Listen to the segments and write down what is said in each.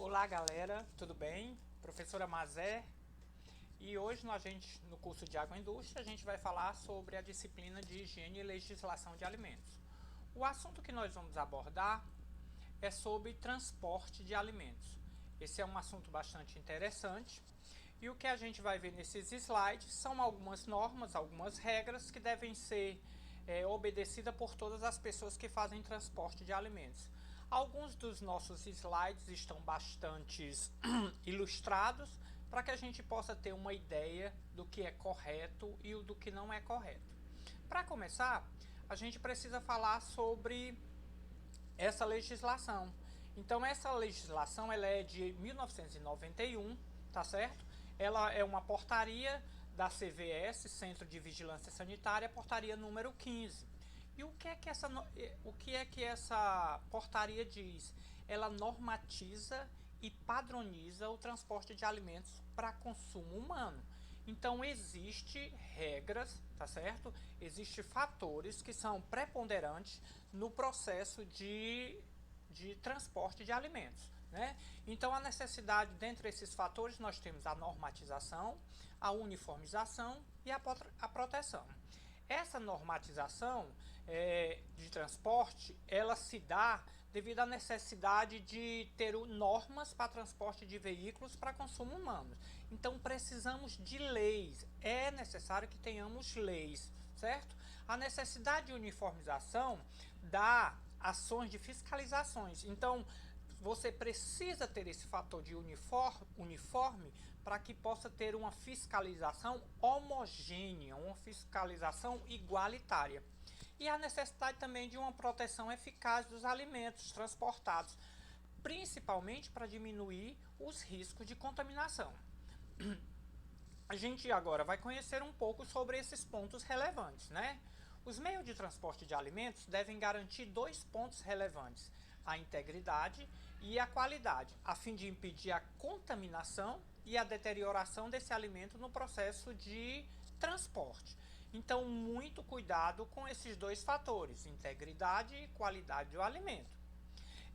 Olá galera, tudo bem? Professora Mazé. E hoje no curso de Agroindústria a gente vai falar sobre a disciplina de higiene e legislação de alimentos. O assunto que nós vamos abordar é sobre transporte de alimentos. Esse é um assunto bastante interessante e o que a gente vai ver nesses slides são algumas normas, algumas regras que devem ser obedecidas por todas as pessoas que fazem transporte de alimentos. Alguns dos nossos slides estão bastante ilustrados para que a gente possa ter uma ideia do que é correto e do que não é correto. Para começar, a gente precisa falar sobre essa legislação. Então essa legislação ela é de 1991, tá certo? Ela é uma portaria da CVS, Centro de Vigilância Sanitária, portaria número 15. E o que é que essa portaria diz? Ela normatiza e padroniza o transporte de alimentos para consumo humano. Então existe regras, tá certo? Existem fatores que são preponderantes no processo de transporte de alimentos, né? Então a necessidade, dentre esses fatores, nós temos a normatização, a uniformização e a proteção. Essa normatização de transporte, ela se dá devido à necessidade de ter normas para transporte de veículos para consumo humano. Então precisamos de leis, é necessário que tenhamos leis, certo? A necessidade de uniformização dá ações de fiscalizações. Então você precisa ter esse fator de uniforme para que possa ter uma fiscalização homogênea, uma fiscalização igualitária. E a necessidade também de uma proteção eficaz dos alimentos transportados, principalmente para diminuir os riscos de contaminação. A gente agora vai conhecer um pouco sobre esses pontos relevantes, né? Os meios de transporte de alimentos devem garantir dois pontos relevantes: a integridade e a qualidade, a fim de impedir a contaminação e a deterioração desse alimento no processo de transporte. Então, muito cuidado com esses dois fatores, integridade e qualidade do alimento.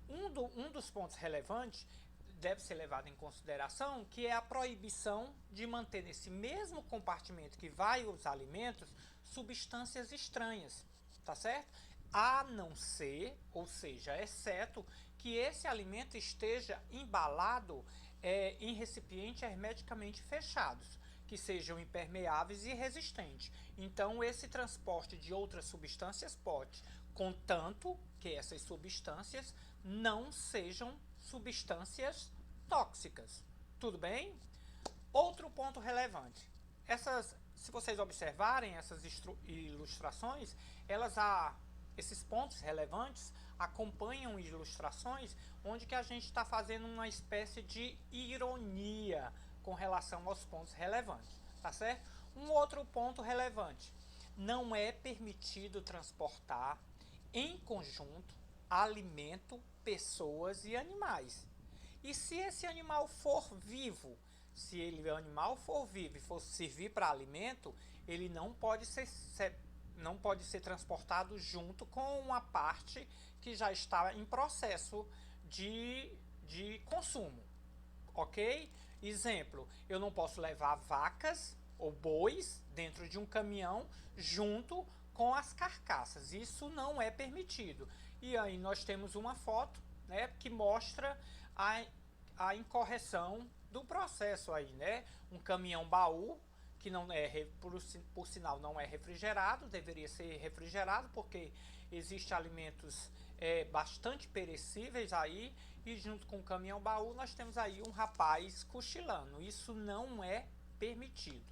Um dos pontos relevantes deve ser levado em consideração, que é a proibição de manter nesse mesmo compartimento que vai os alimentos substâncias estranhas, tá certo? A não ser, ou seja, exceto que esse alimento esteja embalado em recipientes hermeticamente fechados, que sejam impermeáveis e resistentes. Então esse transporte de outras substâncias pode, contanto que essas substâncias não sejam substâncias tóxicas. Tudo bem? Outro ponto relevante. Se vocês observarem essas ilustrações, esses pontos relevantes acompanham ilustrações onde que a gente está fazendo uma espécie de ironia com relação aos pontos relevantes, tá certo? Um outro ponto relevante: não é permitido transportar em conjunto alimento, pessoas e animais. E se esse animal for vivo, o animal for vivo e for servir para alimento, ele não pode ser transportado junto com uma parte que já está em processo de consumo, ok? Exemplo, eu não posso levar vacas ou bois dentro de um caminhão junto com as carcaças, isso não é permitido. E aí nós temos uma foto, né, que mostra a incorreção do processo aí, né? Um caminhão baú que não é, por sinal, não é refrigerado, deveria ser refrigerado porque existem alimentos bastante perecíveis aí, e junto com o caminhão baú nós temos aí um rapaz cochilando. Isso não é permitido.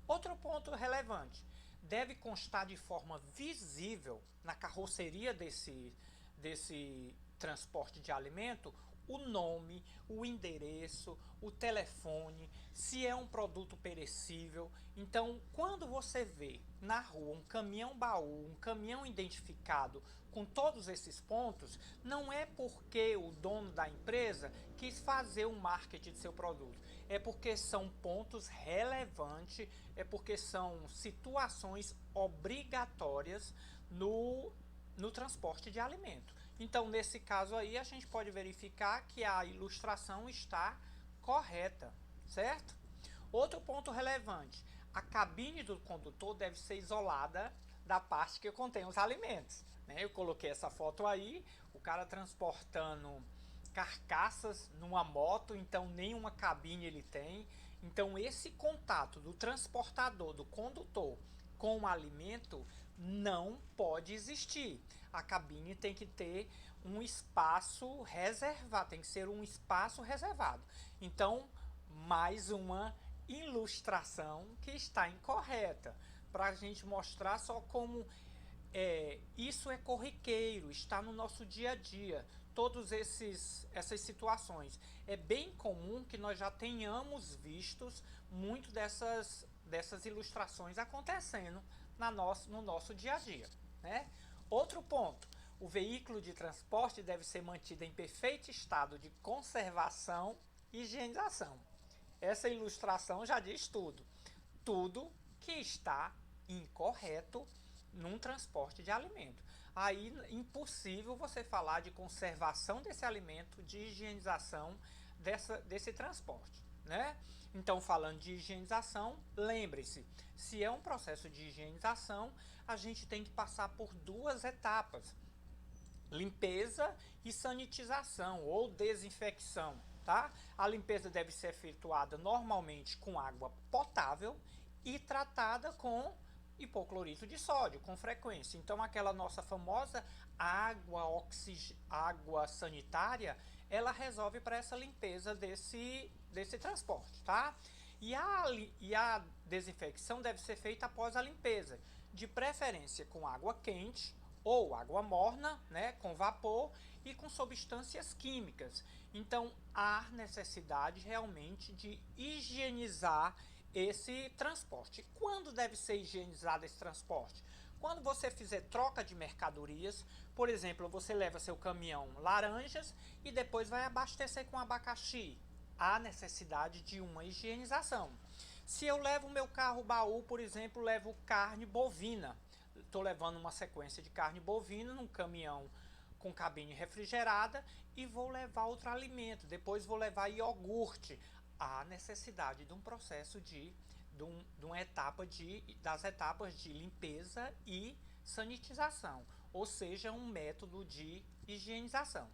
Outro ponto relevante: deve constar de forma visível na carroceria desse transporte de alimento o nome, o endereço, o telefone, se é um produto perecível. Então, quando você vê na rua um caminhão baú, um caminhão identificado com todos esses pontos, não é porque o dono da empresa quis fazer o marketing de seu produto, é porque são pontos relevantes, é porque são situações obrigatórias no transporte de alimento. Então, nesse caso aí, a gente pode verificar que a ilustração está correta, certo? Outro ponto relevante, a cabine do condutor deve ser isolada da parte que contém os alimentos, né? Eu coloquei essa foto aí, o cara transportando carcaças numa moto, então nenhuma cabine ele tem. Então esse contato do transportador, do condutor com o alimento não pode existir. A cabine tem que ter um espaço reservado, tem que ser um espaço reservado. Então, mais uma ilustração que está incorreta, para a gente mostrar só como isso é corriqueiro, está no nosso dia a dia. Todas essas situações. É bem comum que nós já tenhamos vistos muito dessas ilustrações acontecendo no nosso dia a dia, né? Outro ponto, o veículo de transporte deve ser mantido em perfeito estado de conservação e higienização. Essa ilustração já diz tudo. Tudo que está incorreto num transporte de alimento. Aí impossível você falar de conservação desse alimento, de higienização desse transporte, né? Então, falando de higienização, lembre-se, se é um processo de higienização, a gente tem que passar por duas etapas: limpeza e sanitização ou desinfecção, tá? A limpeza deve ser efetuada normalmente com água potável e tratada com hipoclorito de sódio com frequência. Então aquela nossa famosa água sanitária, ela resolve para essa limpeza desse transporte, tá? E a desinfecção deve ser feita após a limpeza, de preferência com água quente ou água morna, né, com vapor e com substâncias químicas. Então há necessidade realmente de higienizar esse transporte. Quando deve ser higienizado esse transporte? Quando você fizer troca de mercadorias, por exemplo, você leva seu caminhão laranjas e depois vai abastecer com abacaxi. Há necessidade de uma higienização. Se eu levo meu carro baú, por exemplo, levo carne bovina, estou levando uma sequência de carne bovina num caminhão com cabine refrigerada e vou levar outro alimento, depois vou levar iogurte. Há necessidade de um processo das etapas de limpeza e sanitização, ou seja, um método de higienização.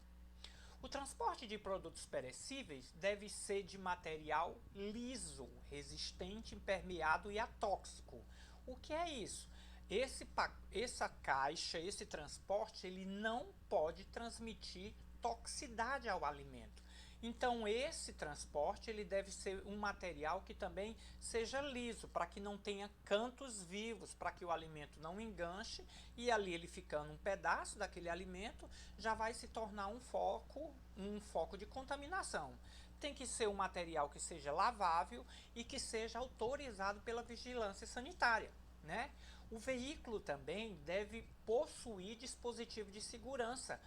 O transporte de produtos perecíveis deve ser de material liso, resistente, impermeável e atóxico. O que é isso? Essa caixa, esse transporte, ele não pode transmitir toxicidade ao alimento. Então esse transporte ele deve ser um material que também seja liso, para que não tenha cantos vivos, para que o alimento não enganche e ali ele ficando um pedaço daquele alimento já vai se tornar um foco de contaminação. Tem que ser um material que seja lavável e que seja autorizado pela vigilância sanitária, né? O veículo também deve possuir dispositivo de segurança,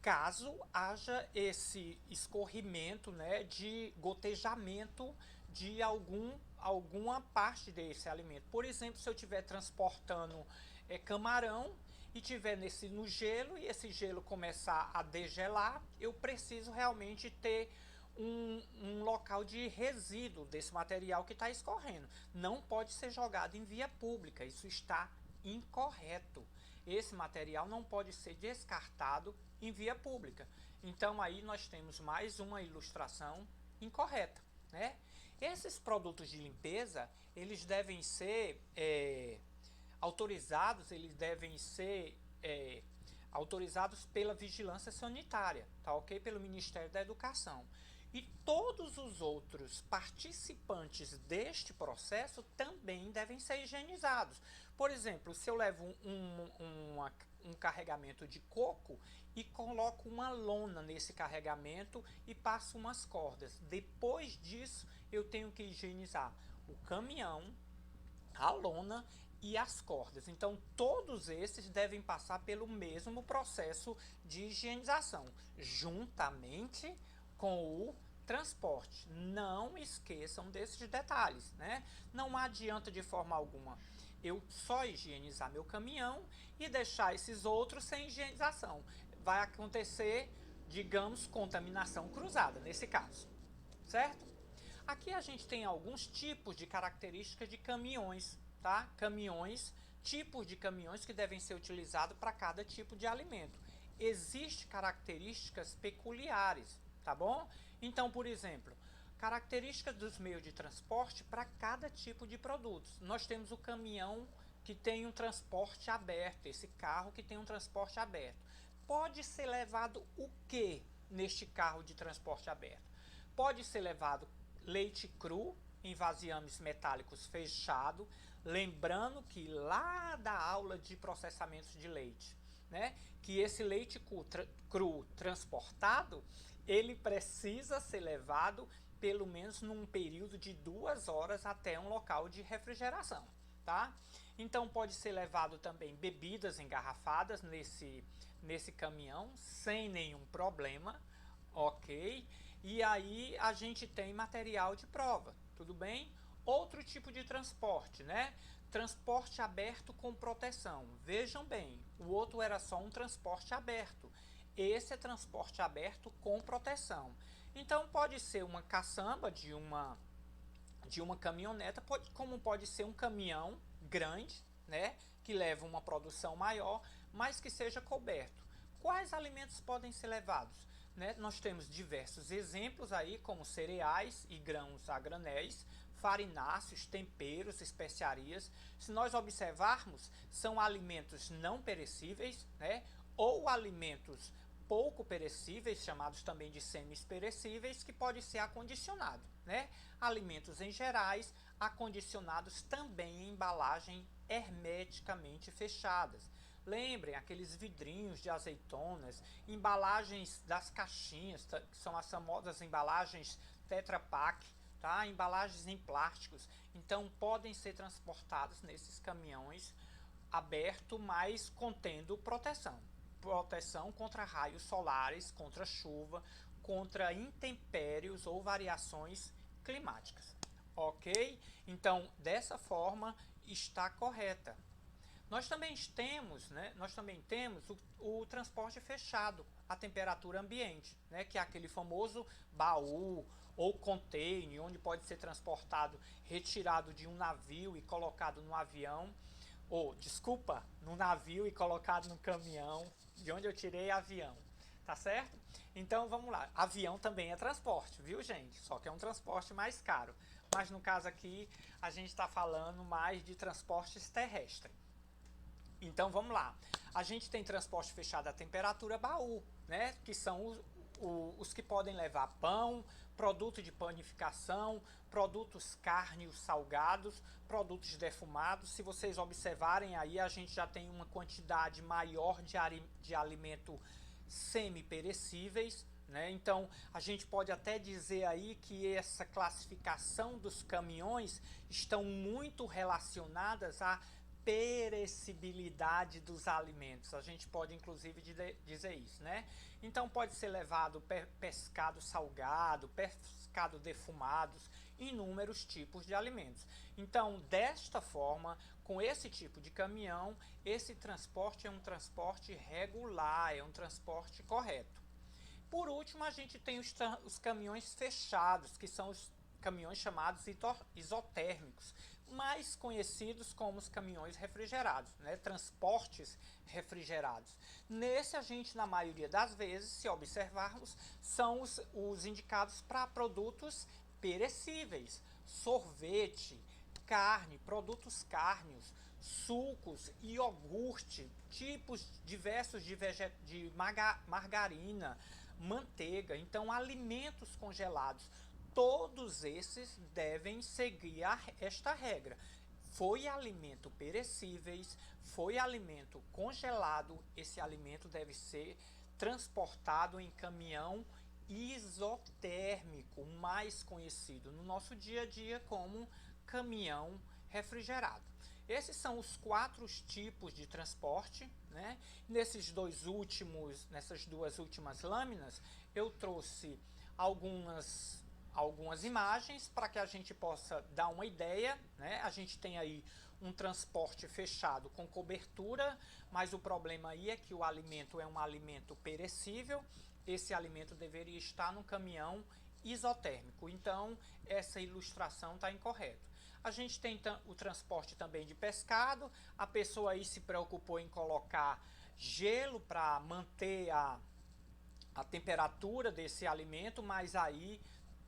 caso haja esse escorrimento, né, de gotejamento de alguma parte desse alimento. Por exemplo, se eu estiver transportando camarão e estiver no gelo e esse gelo começar a degelar, eu preciso realmente ter um local de resíduo desse material que está escorrendo. Não pode ser jogado em via pública, isso está incorreto. Esse material não pode ser descartado em via pública. Então aí nós temos mais uma ilustração incorreta, né? Esses produtos de limpeza, eles devem ser autorizados, autorizados pela vigilância sanitária, tá ok? Pelo Ministério da Educação. E todos os outros participantes deste processo também devem ser higienizados. Por exemplo, se eu levo um carregamento de coco e coloco uma lona nesse carregamento e passo umas cordas. Depois disso, eu tenho que higienizar o caminhão, a lona e as cordas. Então, todos esses devem passar pelo mesmo processo de higienização, juntamente com o transporte. Não esqueçam desses detalhes, né? Não adianta de forma alguma eu só higienizar meu caminhão e deixar esses outros sem higienização. vai acontecer, digamos, contaminação cruzada, nesse caso, certo? Aqui a gente tem alguns tipos de características de caminhões, tá? Tipos de caminhões que devem ser utilizados para cada tipo de alimento. Existem características peculiares, tá bom? Então, por exemplo, características dos meios de transporte para cada tipo de produtos. Nós temos o caminhão que tem um transporte aberto, esse carro que tem um transporte aberto. Pode ser levado o que neste carro de transporte aberto? Pode ser levado leite cru em vasilhames metálicos fechado, lembrando que lá da aula de processamento de leite, né, que esse leite cru transportado, ele precisa ser levado pelo menos num período de 2 horas até um local de refrigeração, tá? Então pode ser levado também bebidas engarrafadas nesse caminhão sem nenhum problema, ok? E aí a gente tem material de prova, tudo bem? Outro tipo de transporte, né? Transporte aberto com proteção. Vejam bem, o outro era só um transporte aberto. Esse é transporte aberto com proteção. Então pode ser uma caçamba de uma caminhoneta, como pode ser um caminhão grande, né? Que leva uma produção maior, mas que seja coberto. Quais alimentos podem ser levados? Né? Nós temos diversos exemplos aí, como cereais e grãos a granéis, farináceos, temperos, especiarias. Se nós observarmos, são alimentos não perecíveis, né? Ou alimentos pouco perecíveis, chamados também de semi-perecíveis, que pode ser acondicionado, né? Alimentos em gerais, acondicionados também em embalagem hermeticamente fechadas. Lembrem aqueles vidrinhos de azeitonas, embalagens das caixinhas, que são as famosas embalagens Tetra Pak, tá? Embalagens em plásticos. Então podem ser transportados nesses caminhões abertos, mas contendo proteção. Proteção contra raios solares, contra chuva, contra intempéries ou variações climáticas. Ok? Então, dessa forma, está correta. Nós também temos o transporte fechado à temperatura ambiente, né, que é aquele famoso baú ou container, onde pode ser transportado, retirado de um navio e colocado no avião, no navio e colocado no caminhão, de onde eu tirei avião, tá certo? Então vamos lá, avião também é transporte, viu gente? Só que é um transporte mais caro, mas no caso aqui a gente está falando mais de transportes terrestres. Então vamos lá, a gente tem transporte fechado à temperatura baú, né? Que são os que podem levar pão, produto de panificação, produtos cárneos salgados, produtos defumados. Se vocês observarem aí, a gente já tem uma quantidade maior de alimento semi-perecíveis, né? Então a gente pode até dizer aí que essa classificação dos caminhões estão muito relacionadas à perecibilidade dos alimentos. A gente pode inclusive dizer isso, né? Então pode ser levado pescado salgado, pescado defumados, inúmeros tipos de alimentos. Então, desta forma, com esse tipo de caminhão, esse transporte é um transporte regular, é um transporte correto. Por último, a gente tem os caminhões fechados, que são os caminhões chamados isotérmicos, mais conhecidos como os caminhões refrigerados, né? Transportes refrigerados. Nesse a gente, na maioria das vezes, se observarmos, são os indicados para produtos perecíveis, sorvete, carne, produtos cárneos, sucos, iogurte, tipos diversos de margarina, manteiga, então alimentos congelados. Todos esses devem seguir esta regra. Foi alimento perecíveis, foi alimento congelado, esse alimento deve ser transportado em caminhão isotérmico, mais conhecido no nosso dia a dia como caminhão refrigerado. Esses são os 4 tipos de transporte, né? Nessas duas últimas lâminas, eu trouxe algumas algumas imagens para que a gente possa dar uma ideia, né? A gente tem aí um transporte fechado com cobertura, mas o problema aí é que o alimento é um alimento perecível. Esse alimento deveria estar no caminhão isotérmico, então essa ilustração está incorreta. A gente tem o transporte também de pescado, a pessoa aí se preocupou em colocar gelo para manter a temperatura desse alimento, mas aí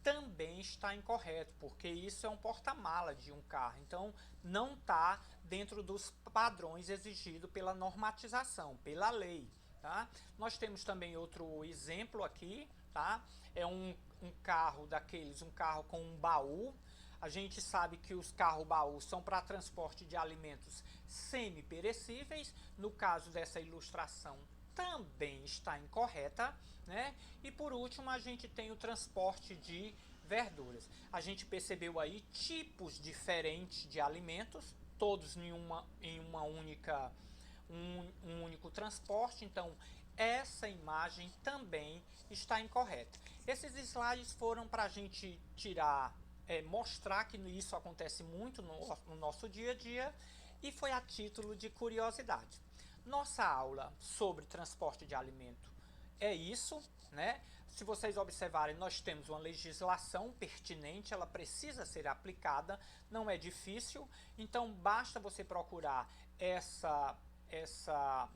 também está incorreto, porque isso é um porta-mala de um carro, então não está dentro dos padrões exigidos pela normatização, pela lei. Tá? Nós temos também outro exemplo aqui, tá? É um carro daqueles, um carro com um baú. A gente sabe que os carros-baú são para transporte de alimentos semi-perecíveis. No caso dessa ilustração, também está incorreta, né? E por último, a gente tem o transporte de verduras. A gente percebeu aí tipos diferentes de alimentos, todos em uma única um único transporte, então essa imagem também está incorreta. Esses slides foram para a gente tirar, mostrar que isso acontece muito no nosso dia a dia e foi a título de curiosidade. Nossa aula sobre transporte de alimento é isso, né? Se vocês observarem, nós temos uma legislação pertinente, ela precisa ser aplicada, não é difícil, então basta você procurar essa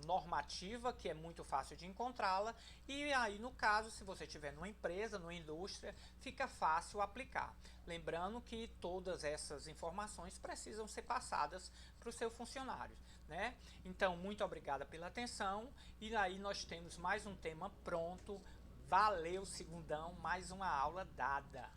normativa, que é muito fácil de encontrá-la, e aí no caso, se você estiver numa empresa, numa indústria, fica fácil aplicar. Lembrando que todas essas informações precisam ser passadas para os seus funcionários, né? Então, muito obrigada pela atenção, e aí nós temos mais um tema pronto. Valeu, segundão, mais uma aula dada.